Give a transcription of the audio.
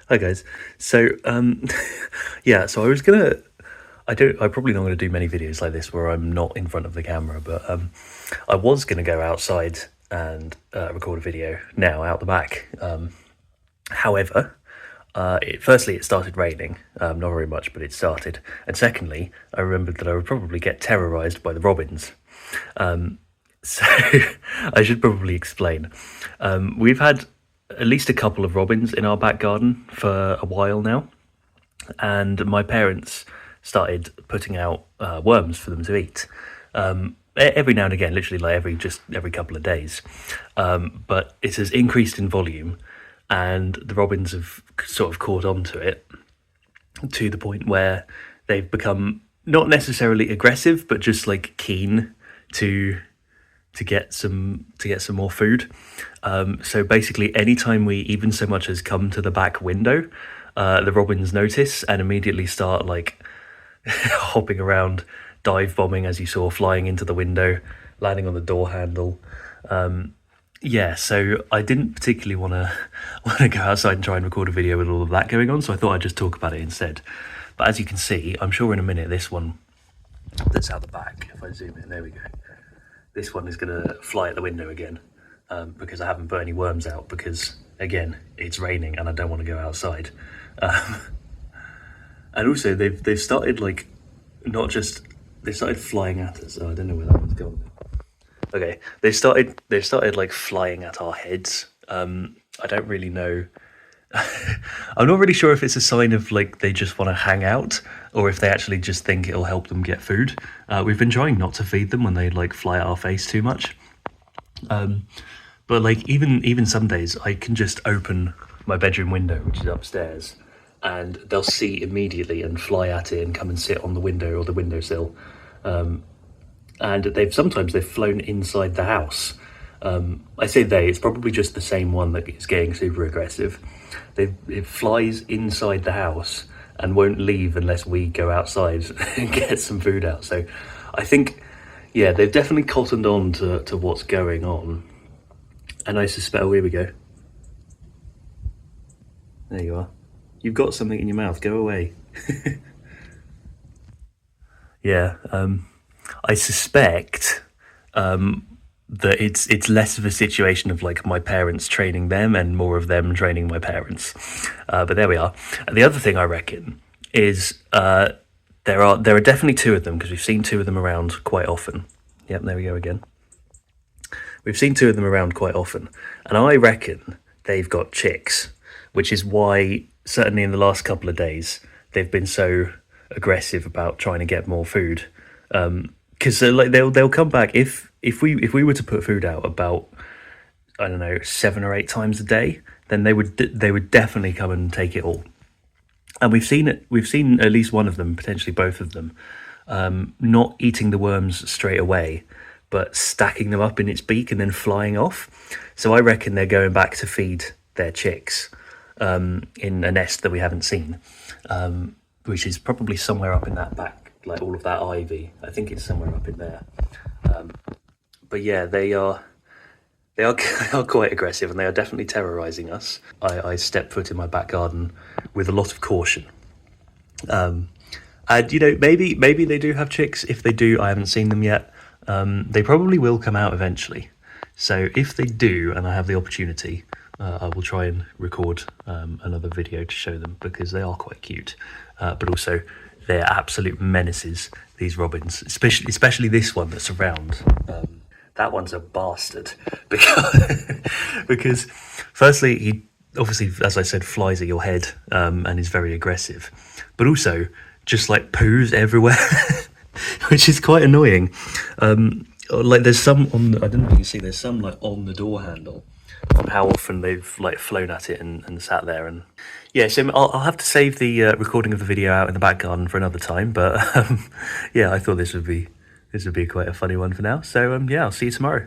Hi guys. So yeah, so I'm probably not gonna do many videos like this where I'm not in front of the camera, but I was gonna go outside and record a video now out the back. However, firstly it started raining, not very much, but it started. And secondly, I remembered that I would probably get terrorised by the robins. So I should probably explain. We've had at least a couple of robins in our back garden for a while now, and my parents started putting out worms for them to eat. Every now and again, literally like every couple of days. But it has increased in volume, and the robins have sort of caught on to it to the point where they've become not necessarily aggressive, but just like keen to get some more food. So basically, anytime we even so much as come to the back window, the robins notice and immediately start like hopping around, dive bombing, as you saw, flying into the window, landing on the door handle. Yeah, so I didn't particularly want to go outside and try and record a video with all of that going on, so I thought I'd just talk about it instead. But as you can see, I'm sure in a minute this one that's out the back, if I zoom in, there we go. This one is going to fly at the window again, because I haven't put any worms out because, again, it's raining and I don't want to go outside. And also, they've started, like, they started flying at us. Oh, I don't know where that one's gone. Okay, they started like flying at our heads. I don't really know. I'm not really sure if it's a sign of like they just want to hang out or if they actually just think it'll help them get food. We've been trying not to feed them when they like fly at our face too much. But like even some days I can just open my bedroom window, which is upstairs, and they'll see immediately and fly at it and come and sit on the window or the windowsill. And they've flown inside the house. I say it's probably just the same one that is getting super aggressive. It flies inside the house and won't leave unless we go outside and get some food out. So I think, yeah, they've definitely cottoned on to what's going on. And I suspect, oh, here we go. There you are. You've got something in your mouth, go away. Yeah, I suspect that it's less of a situation of like my parents training them and more of them training my parents. But there we are. And the other thing I reckon is there are definitely two of them, because we've seen two of them around quite often. Yep, there we go again. We've seen two of them around quite often, and I reckon they've got chicks, which is why certainly in the last couple of days they've been so aggressive about trying to get more food. Because like they'll come back if we were to put food out about, I don't know, 7 or 8 times a day, then they would definitely come and take it all. And we've seen at least one of them, potentially both of them, not eating the worms straight away, but stacking them up in its beak and then flying off. So I reckon they're going back to feed their chicks in a nest that we haven't seen, which is probably somewhere up in that back, like all of that ivy. I think it's somewhere up in there. But yeah, they are quite aggressive, and they are definitely terrorising us. I step foot in my back garden with a lot of caution. And you know, maybe they do have chicks. If they do, I haven't seen them yet. They probably will come out eventually. So if they do, and I have the opportunity, I will try and record another video to show them, because they are quite cute. But also, they're absolute menaces, these robins, especially this one that's around. That one's a bastard, because firstly, he obviously, as I said, flies at your head and is very aggressive, but also just like poos everywhere, which is quite annoying. Like there's some on I don't know if you can see, there's some like on the door handle, on how often they've like flown at it and sat there. And yeah, so I'll have to save the recording of the video out in the back garden for another time, but yeah, I thought this would be quite a funny one for now. So yeah, I'll see you tomorrow.